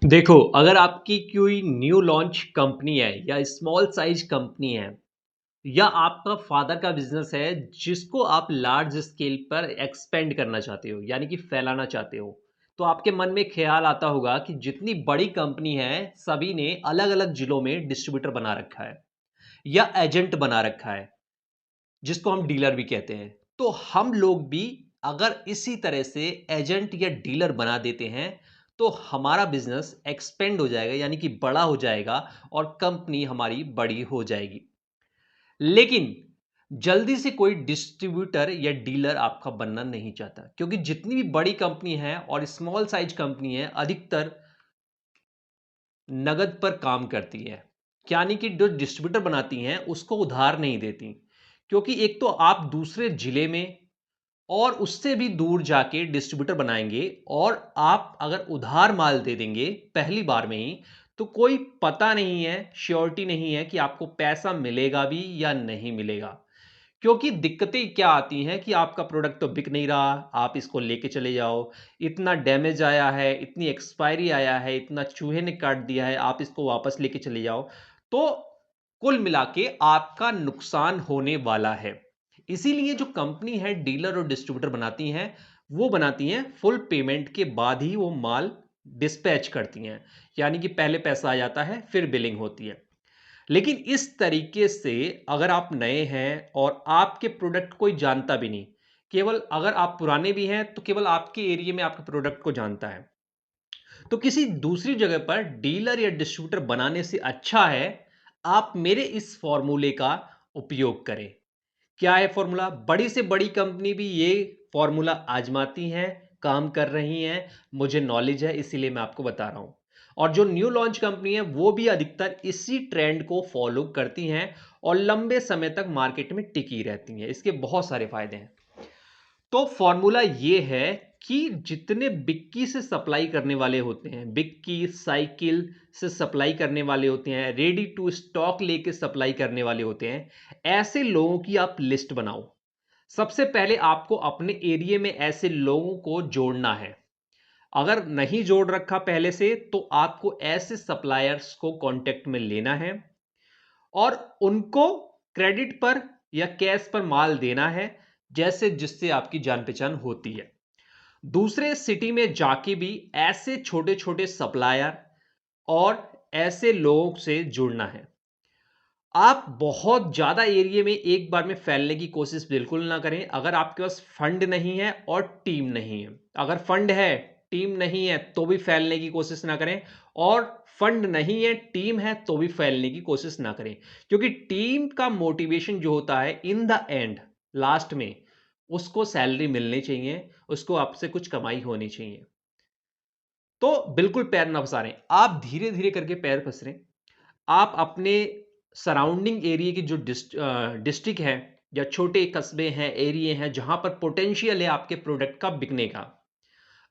देखो, अगर आपकी कोई न्यू लॉन्च कंपनी है या स्मॉल साइज़ कंपनी है या आपका फ़ादर का बिज़नेस है जिसको आप लार्ज स्केल पर एक्सपेंड करना चाहते हो, यानी कि फैलाना चाहते हो, तो आपके मन में ख़्याल आता होगा कि जितनी बड़ी कंपनी है, सभी ने अलग-अलग ज़िलों में डिस्ट्रीब्यूटर बना रखा है या एजेंट बना रखा है, जिसको हम डीलर भी कहते हैं। तो हम लोग भी अगर इसी तरह से एजेंट या डीलर बना देते हैं, तो हमारा बिज़नेस एक्सपेंड हो जाएगा यानी कि बड़ा हो जाएगा और कंपनी हमारी बड़ी हो जाएगी। लेकिन जल्दी से कोई डिस्ट्रीब्यूटर या डीलर आपका बनना नहीं चाहता क्योंकि जितनी भी बड़ी कंपनी है और स्मॉल साइज़ कंपनी है, अधिकतर नकद पर काम करती है। यानी कि जो डिस्ट्रीब्यूटर बनाती हैं, उसको उधार नहीं देती। क्योंकि एक तो आप दूसरे ज़िले में और उससे भी दूर जाके डिस्ट्रीब्यूटर बनाएँगे और आप अगर उधार माल दे देंगे पहली बार में ही, तो कोई पता नहीं है, श्योरिटी नहीं है कि आपको पैसा मिलेगा भी या नहीं मिलेगा। क्योंकि दिक्कतें क्या आती हैं कि आपका प्रोडक्ट तो बिक नहीं रहा, आप इसको लेके चले जाओ, इतना डैमेज आया है, इतनी एक्सपायरी आया है, इतना चूहे ने काट दिया है, आप इसको वापस लेके चले जाओ। तो कुल मिला के आपका नुकसान होने वाला है। इसीलिए जो कंपनी है डीलर और डिस्ट्रीब्यूटर बनाती हैं, वो बनाती हैं फुल पेमेंट के बाद ही वो माल डिस्पैच करती हैं। यानी कि पहले पैसा आ जाता है, फिर बिलिंग होती है। लेकिन इस तरीके से अगर आप नए हैं और आपके प्रोडक्ट कोई जानता भी नहीं, केवल अगर आप पुराने भी हैं तो केवल आपके एरिया में आपके प्रोडक्ट को जानता है, तो किसी दूसरी जगह पर डीलर या डिस्ट्रीब्यूटर बनाने से अच्छा है आप मेरे इस फॉर्मूले का उपयोग करें। क्या है फॉर्मूला? बड़ी से बड़ी कंपनी भी ये फॉर्मूला आजमाती हैं, काम कर रही हैं, मुझे नॉलेज है इसीलिए मैं आपको बता रहा हूं। और जो न्यू लॉन्च कंपनी है वो भी अधिकतर इसी ट्रेंड को फॉलो करती हैं और लंबे समय तक मार्केट में टिकी रहती हैं। इसके बहुत सारे फायदे हैं। तो फॉर्मूला ये है कि जितने बिक्की से सप्लाई करने वाले होते हैं, बिक्की साइकिल से सप्लाई करने वाले होते हैं, रेडी टू स्टॉक लेके सप्लाई करने वाले होते हैं, ऐसे लोगों की आप लिस्ट बनाओ। सबसे पहले आपको अपने एरिया में ऐसे लोगों को जोड़ना है। अगर नहीं जोड़ रखा पहले से तो आपको ऐसे सप्लायर्स को कांटेक्ट में लेना है और उनको क्रेडिट पर या कैश पर माल देना है, जैसे जिससे आपकी जान पहचान होती है। दूसरे सिटी में जाके भी ऐसे छोटे छोटे सप्लायर और ऐसे लोगों से जुड़ना है। आप बहुत ज़्यादा एरिया में एक बार में फैलने की कोशिश बिल्कुल ना करें अगर आपके पास फंड नहीं है और टीम नहीं है। अगर फंड है, टीम नहीं है तो भी फैलने की कोशिश ना करें और फंड नहीं है, टीम है तो भी फैलने की कोशिश ना करें। क्योंकि टीम का मोटिवेशन जो होता है इन द एंड, लास्ट में उसको सैलरी मिलनी चाहिए, उसको आपसे कुछ कमाई होनी चाहिए। तो बिल्कुल पैर ना पसारें, आप धीरे-धीरे करके पैर पसारें। आप अपने सराउंडिंग एरिया की जो डिस्ट्रिक्ट है या छोटे कस्बे हैं, एरिया हैं, जहाँ पर पोटेंशियल है आपके प्रोडक्ट का बिकने का,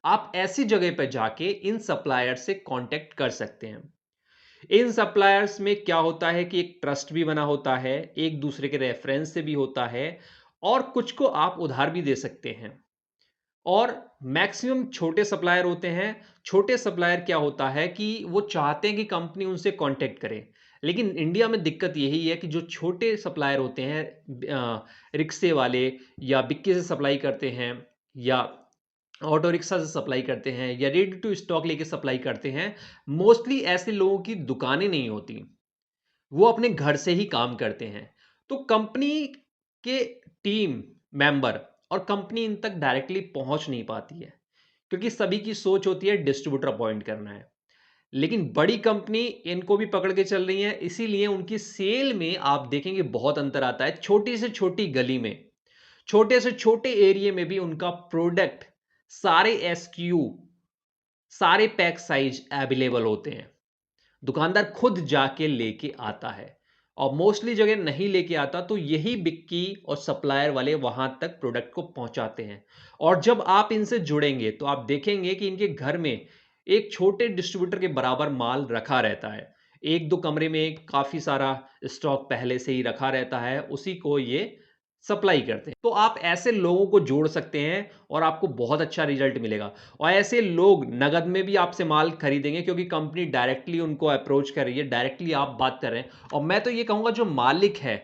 आप ऐसी जगह पे जाके इन सप्लायर से कॉन्टैक्ट कर सकते हैं। इन सप्लायर्स में क्या होता है कि एक ट्रस्ट भी बना होता है, एक दूसरे के रेफरेंस से भी होता है और कुछ को आप उधार भी दे सकते हैं। और मैक्सिमम छोटे सप्लायर होते हैं। छोटे सप्लायर क्या होता है कि वो चाहते हैं कि कंपनी उनसे कांटेक्ट करे। लेकिन इंडिया में दिक्कत यही है कि जो छोटे सप्लायर होते हैं, रिक्शे वाले या बिक्की से सप्लाई करते हैं या ऑटो रिक्शा से सप्लाई करते हैं या रेडी टू स्टॉक लेके सप्लाई करते हैं, मोस्टली ऐसे लोगों की दुकानें नहीं होती। वो अपने घर से ही काम करते हैं। तो कंपनी के टीम मेंबर और कंपनी इन तक डायरेक्टली पहुंच नहीं पाती है क्योंकि सभी की सोच होती है डिस्ट्रीब्यूटर अपॉइंट करना है। लेकिन बड़ी कंपनी इनको भी पकड़ के चल रही है, इसीलिए उनकी सेल में आप देखेंगे बहुत अंतर आता है। छोटी से छोटी गली में, छोटे से छोटे एरिया में भी उनका प्रोडक्ट सारे एसक्यू, सारे पैक साइज अवेलेबल होते हैं। दुकानदार खुद जाके लेके आता है और मोस्टली जगह नहीं लेके आता तो यही बिक्की और सप्लायर वाले वहां तक प्रोडक्ट को पहुंचाते हैं। और जब आप इनसे जुड़ेंगे तो आप देखेंगे कि इनके घर में एक छोटे डिस्ट्रीब्यूटर के बराबर माल रखा रहता है। एक दो कमरे में काफी सारा स्टॉक पहले से ही रखा रहता है, उसी को ये सप्लाई करते हैं। तो आप ऐसे लोगों को जोड़ सकते हैं और आपको बहुत अच्छा रिजल्ट मिलेगा। और ऐसे लोग नगद में भी आपसे माल खरीदेंगे क्योंकि कंपनी डायरेक्टली उनको अप्रोच कर रही है, डायरेक्टली आप बात कर रहे हैं। और मैं तो ये कहूंगा जो मालिक है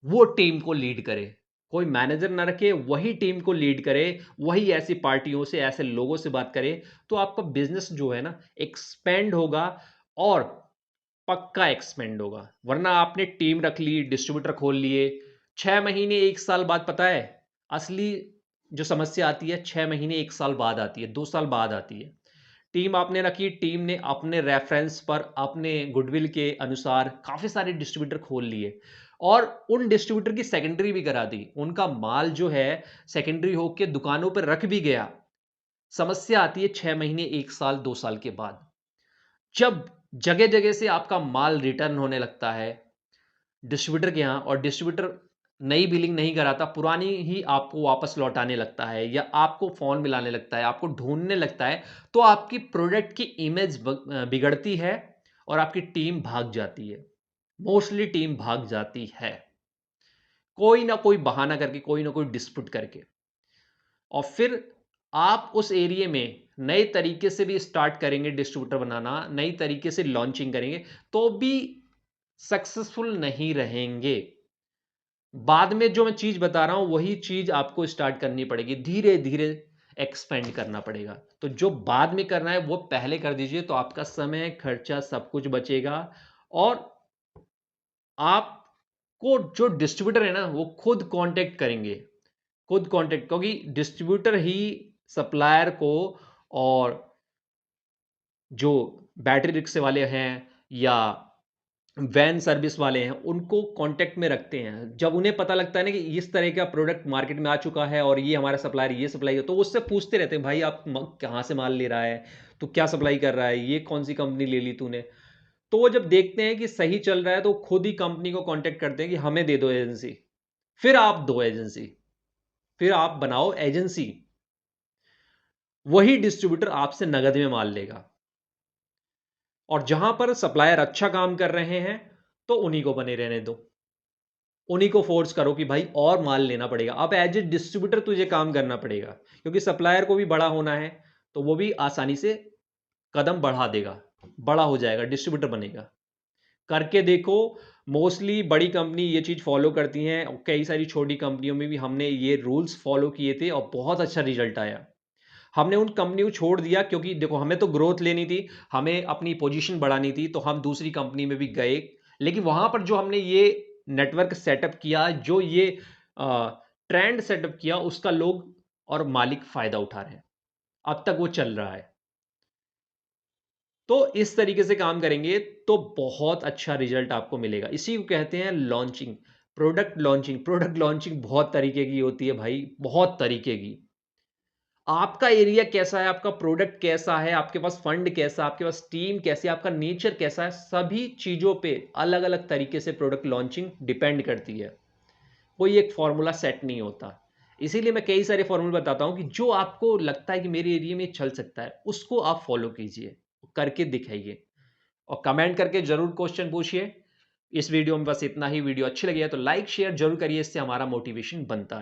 वो टीम को लीड करे, कोई मैनेजर ना रखे, वही टीम को लीड करे, वही ऐसी पार्टियों से, ऐसे लोगों से बात करे, तो आपका बिजनेस जो है ना एक्सपेंड होगा और पक्का एक्सपेंड होगा। वरना आपने टीम रख ली, डिस्ट्रीब्यूटर खोल लिए, 6 महीने 1 साल बाद, पता है असली जो समस्या आती है 6 महीने 1 साल बाद आती है, 2 साल बाद आती है। टीम आपने रखी, टीम ने अपने रेफरेंस पर, अपने गुडविल के अनुसार काफी सारे डिस्ट्रीब्यूटर खोल लिए और उन डिस्ट्रीब्यूटर की सेकेंडरी भी करा दी, उनका माल जो है सेकेंडरी होकर दुकानों पर रख भी गया। समस्या आती है 6 महीने 1 साल 2 साल के बाद, जब जगह जगह से आपका माल रिटर्न होने लगता है डिस्ट्रीब्यूटर के यहाँ और डिस्ट्रीब्यूटर नई बिलिंग नहीं कराता, पुरानी ही आपको वापस लौटाने लगता है या आपको फोन मिलाने लगता है, आपको ढूंढने लगता है, तो आपकी प्रोडक्ट की इमेज बिगड़ती है और आपकी टीम भाग जाती है। मोस्टली टीम भाग जाती है, कोई ना कोई बहाना करके, कोई ना कोई डिस्प्यूट करके। और फिर आप उस एरिया में नए तरीके से भी स्टार्ट करेंगे डिस्ट्रीब्यूटर बनाना, नई तरीके से लॉन्चिंग करेंगे, तो भी सक्सेसफुल नहीं रहेंगे। बाद में जो मैं चीज बता रहा हूं वही चीज आपको स्टार्ट करनी पड़ेगी, धीरे धीरे एक्सपेंड करना पड़ेगा। तो जो बाद में करना है वो पहले कर दीजिए, तो आपका समय, खर्चा, सब कुछ बचेगा। और आपको जो डिस्ट्रीब्यूटर है ना वो खुद कांटेक्ट करेंगे, खुद कांटेक्ट, क्योंकि डिस्ट्रीब्यूटर ही सप्लायर को और जो बैटरी रिक्शे वाले हैं या वैन सर्विस वाले हैं उनको कांटेक्ट में रखते हैं। जब उन्हें पता लगता है ना कि इस तरह का प्रोडक्ट मार्केट में आ चुका है और ये हमारा सप्लायर ये सप्लाई है, तो उससे पूछते रहते हैं, भाई आप कहाँ से माल ले रहा है, तो क्या सप्लाई कर रहा है, ये कौन सी कंपनी ले ली तूने। तो वो जब देखते हैं कि सही चल रहा है तो खुद ही कंपनी को कांटेक्ट करते हैं कि हमें दे दो एजेंसी, फिर आप दो एजेंसी, फिर आप बनाओ एजेंसी, वही डिस्ट्रीब्यूटर आपसे नगद में माल लेगा। और जहां पर सप्लायर अच्छा काम कर रहे हैं तो उन्हीं को बने रहने दो, उन्हीं को फोर्स करो कि भाई और माल लेना पड़ेगा। अब एज ए डिस्ट्रीब्यूटर तुझे काम करना पड़ेगा, क्योंकि सप्लायर को भी बड़ा होना है, तो वो भी आसानी से कदम बढ़ा देगा, बड़ा हो जाएगा, डिस्ट्रीब्यूटर बनेगा। करके देखो, मोस्टली बड़ी कंपनी ये चीज फॉलो करती हैं, कई सारी छोटी कंपनियों में भी हमने ये रूल्स फॉलो किए थे और बहुत अच्छा रिजल्ट आया। हमने उन कंपनी को छोड़ दिया क्योंकि देखो हमें तो ग्रोथ लेनी थी, हमें अपनी पोजीशन बढ़ानी थी, तो हम दूसरी कंपनी में भी गए। लेकिन वहां पर जो हमने ये नेटवर्क सेटअप किया, जो ये ट्रेंड सेटअप किया, उसका लोग और मालिक फायदा उठा रहे हैं, अब तक वो चल रहा है। तो इस तरीके से काम करेंगे तो बहुत अच्छा रिजल्ट आपको मिलेगा। इसी को कहते हैं launching, product launching. Product launching बहुत तरीके की होती है भाई, बहुत तरीके की। आपका एरिया कैसा है, आपका प्रोडक्ट कैसा है, आपके पास फंड कैसा, आपके पास टीम कैसी, आपका नेचर कैसा है, सभी चीजों पे अलग अलग तरीके से प्रोडक्ट लॉन्चिंग डिपेंड करती है। कोई एक फॉर्मूला सेट नहीं होता। इसीलिए मैं कई सारे फॉर्मूले बताता हूं कि जो आपको लगता है कि मेरे एरिया में चल सकता है उसको आप फॉलो कीजिए, करके दिखाइए और कमेंट करके जरूर क्वेश्चन पूछिए। इस वीडियो में बस इतना ही। वीडियो अच्छी लगी है तो लाइक शेयर जरूर करिए, इससे हमारा मोटिवेशन बनता है।